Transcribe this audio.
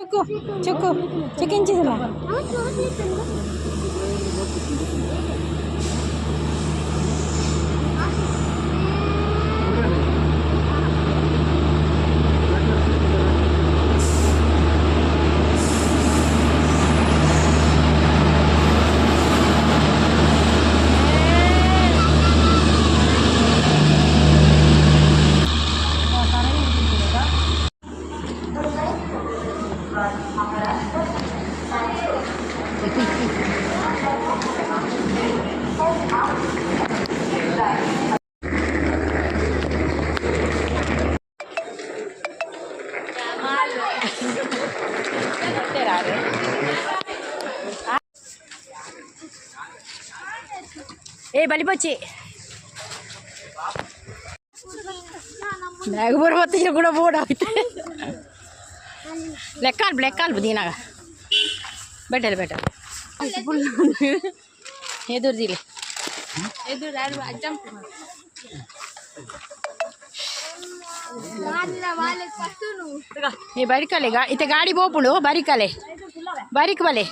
చెక్కు చెక్కు చెక్కించేదిలా ఏ బలిపొచ్చి bag కూడా పోవడం అయితే లెక్కాలు దీనాగా బెటర్ ఎదురు దీలే ये बारीक वाले इतने गाड़ी बहुत पुलो बारीक वाले